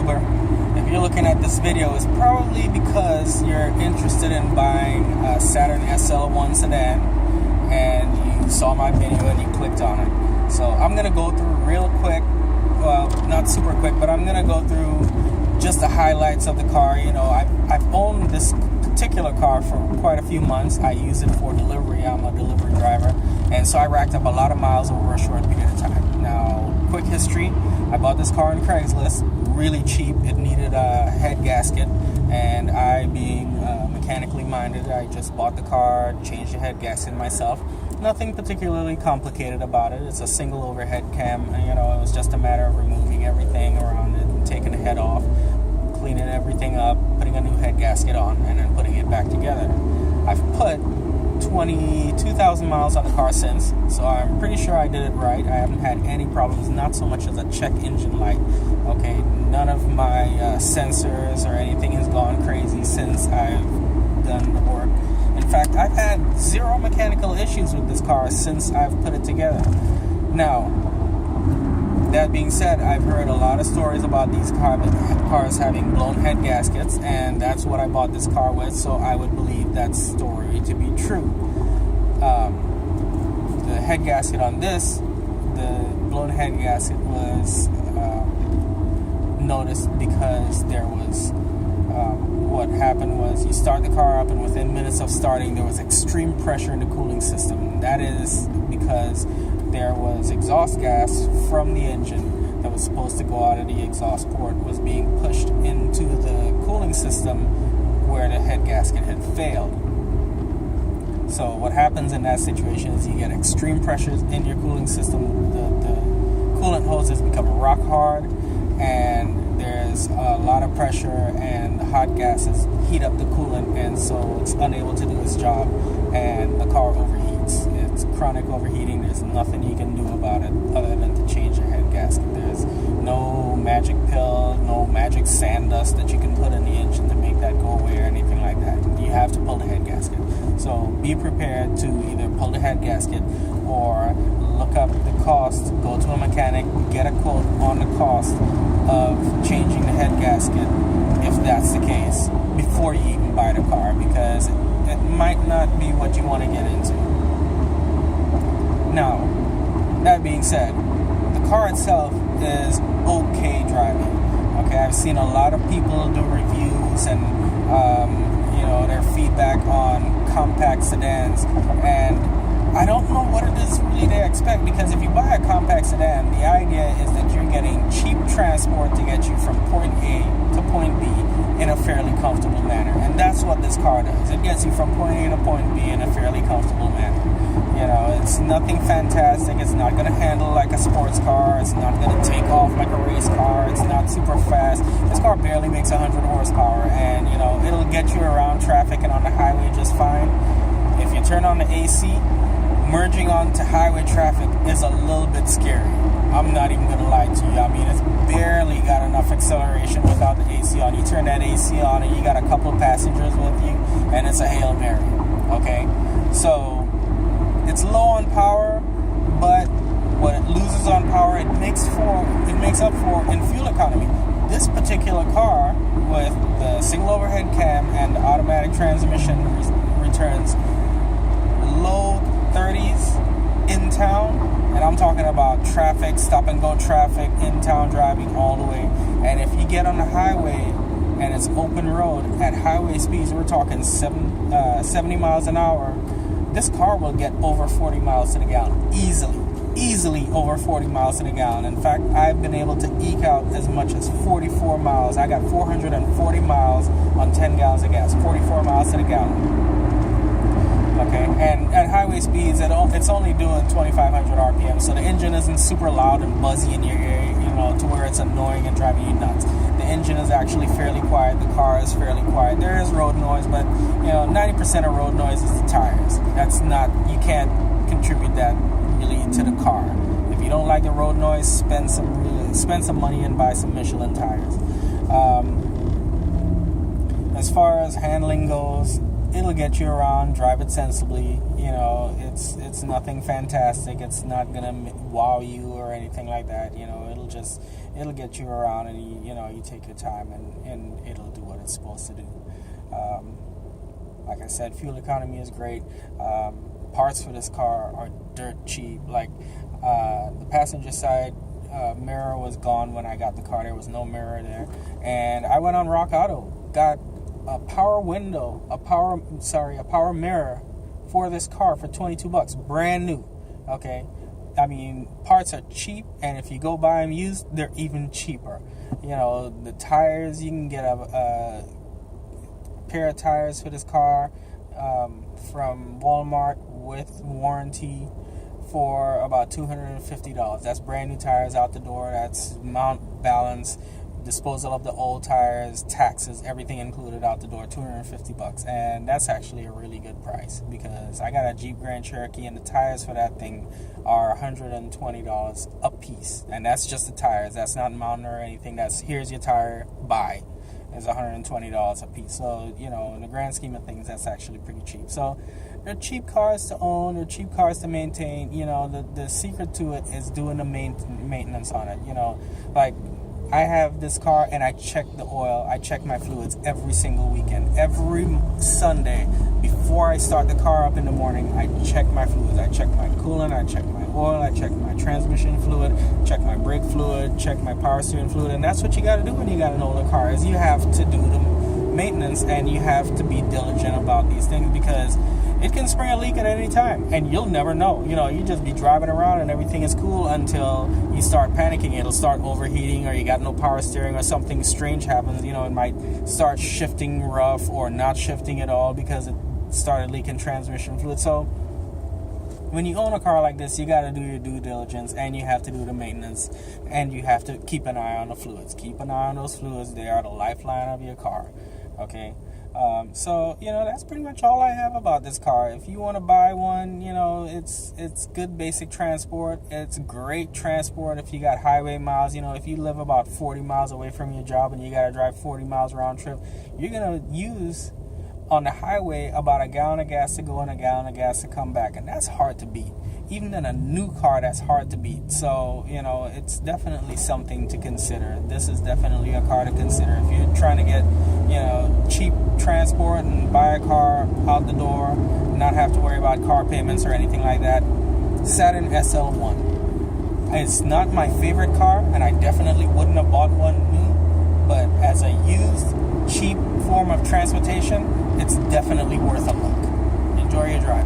YouTuber. If you're looking at this video, it's probably because you're interested in buying a Saturn sl1 sedan and you saw my video and you clicked on it. So I'm going to go through real quick, well, not super quick, but I'm going to go through just the highlights of the car. You know, I've owned this particular car for quite a few months. I use it for delivery. I'm a delivery driver, and so I racked up a lot of miles over a short period of time. Now, quick history: I bought this car on Craigslist, really cheap. It needed a head gasket, and I, being mechanically minded, I just bought the car, changed the head gasket myself. Nothing particularly complicated about it. It's a single overhead cam. You know, it was just a matter of removing everything around it and taking the head off, cleaning everything up, putting a new head gasket on, and then putting it back together. I've put 22,000 miles on the car since, so I'm pretty sure I did it right. I haven't had any problems, not so much as a check engine light. Okay, none of my sensors or anything has gone crazy since I've done the work. In fact, I've had zero mechanical issues with this car since I've put it together. Now, that being said, I've heard a lot of stories about these cars having blown head gaskets, and that's what I bought this car with, so I would believe that story to be true. The head gasket on this, the blown head gasket, was noticed because there was what happened was you start the car up, and within minutes of starting there was extreme pressure in the cooling system. That is because there was exhaust gas from the engine that was supposed to go out of the exhaust port was being pushed into the cooling system where the head gasket had failed. So what happens in that situation is you get extreme pressures in your cooling system. The coolant hoses become rock hard, and there's a lot of pressure, and the hot gases heat up the coolant, and so it's unable to do its job, and the car overheats. It's chronic overheating. There's nothing you can do about it other than to change your head gasket. There's no magic pill, no magic sand dust that you can put in the engine to make that go away or anything like that. You have to pull the head gasket. So be prepared to either pull the head gasket or look up the cost, go to a mechanic, get a quote on the cost of changing the head gasket, if that's the case, before you even buy the car, because it might not be what you want to get into. Now, that being said, the car itself is okay driving. Okay, I've seen a lot of people do reviews and their feedback on compact sedans, and I don't know what it is really they expect, because if you buy a compact sedan, the idea is that you're getting cheap transport to get you from point A to point B in a fairly comfortable manner, and that's what this car does. It gets you from point A to point B in a fairly comfortable manner. You know, it's nothing fantastic. It's not going to handle like a sports car. It's not going to take off like a race car. It's not super fast. This car barely makes 100 horsepower, and it'll get you around traffic and on the highway just fine. If you turn on the AC, merging onto highway traffic is a little bit scary. I'm not even going to lie to you. I mean, it's barely got enough acceleration without the AC on. You turn that AC on and you got a couple of passengers with you, and it's a Hail Mary. Okay? So it's low on power, but what it loses on power, it makes up for in fuel economy. This particular car, with the single overhead cam and the automatic transmission, returns low 30s in town, and I'm talking about traffic, stop and go traffic, in town driving all the way. And if you get on the highway and it's open road at highway speeds, we're talking 70 miles an hour, this car will get over 40 miles to the gallon easily over 40 miles to the gallon. In fact, I've been able to eke out as much as 44 miles. I got 440 miles on 10 gallons of gas, 44 miles to the gallon. Okay, and at highway speeds, it's only doing 2,500 RPM, so the engine isn't super loud and buzzy in your ear, to where it's annoying and driving you nuts. The engine is actually fairly quiet. The car is fairly quiet. There is road noise, but 90% of road noise is the tires. You can't contribute that really to the car. If you don't like the road noise, spend some money and buy some Michelin tires. As far as handling goes, it'll get you around. Drive it sensibly. It's nothing fantastic. It's not gonna wow you or anything like that. it'll get you around, and you take your time, and it'll do what it's supposed to do. Like I said, fuel economy is great. Parts for this car are dirt cheap. Like the passenger side mirror was gone when I got the car. There was no mirror there, and I went on Rock Auto, got a power mirror for this car for $22, brand new. Okay, I mean, parts are cheap, and if you go buy them used, they're even cheaper. The tires, you can get a pair of tires for this car from Walmart with warranty for about $250. That's brand new tires out the door. That's mount, balance, disposal of the old tires, taxes, everything included out the door, $250. And that's actually a really good price, because I got a Jeep Grand Cherokee, and the tires for that thing are $120 a piece. And that's just the tires. That's not mounting or anything. That's, here's your tire, buy. Is $120 a piece. So, in the grand scheme of things, that's actually pretty cheap. So, they're cheap cars to own, they're cheap cars to maintain. The secret to it is doing the maintenance on it. Like, I have this car, and I check the oil, I check my fluids every single weekend. Every Sunday, before I start the car up in the morning, I check my fluids. I check my coolant, I check my oil, I check my transmission fluid, check my brake fluid, check my power steering fluid. And that's what you got to do when you got an older car, is you have to do the maintenance, and you have to be diligent about these things, because it can spring a leak at any time, and you'll never know. You just be driving around and everything is cool until you start panicking. It'll start overheating, or you got no power steering, or something strange happens. It might start shifting rough or not shifting at all because it started leaking transmission fluid. So when you own a car like this, you got to do your due diligence, and you have to do the maintenance, and you have to keep an eye on the fluids. Keep an eye on those fluids. They are the lifeline of your car. Okay. So that's pretty much all I have about this car. If you want to buy one, it's good basic transport. It's great transport if you got highway miles. If you live about 40 miles away from your job and you got to drive 40 miles round trip, you're going to use on the highway about a gallon of gas to go and a gallon of gas to come back, and that's hard to beat. Even in a new car, that's hard to beat. So, it's definitely something to consider. This is definitely a car to consider. If you're trying to get, cheap transport and buy a car out the door, not have to worry about car payments or anything like that, Saturn SL1. It's not my favorite car, and I definitely wouldn't have bought one new, but as a used, cheap form of transportation, it's definitely worth a look. Enjoy your drive.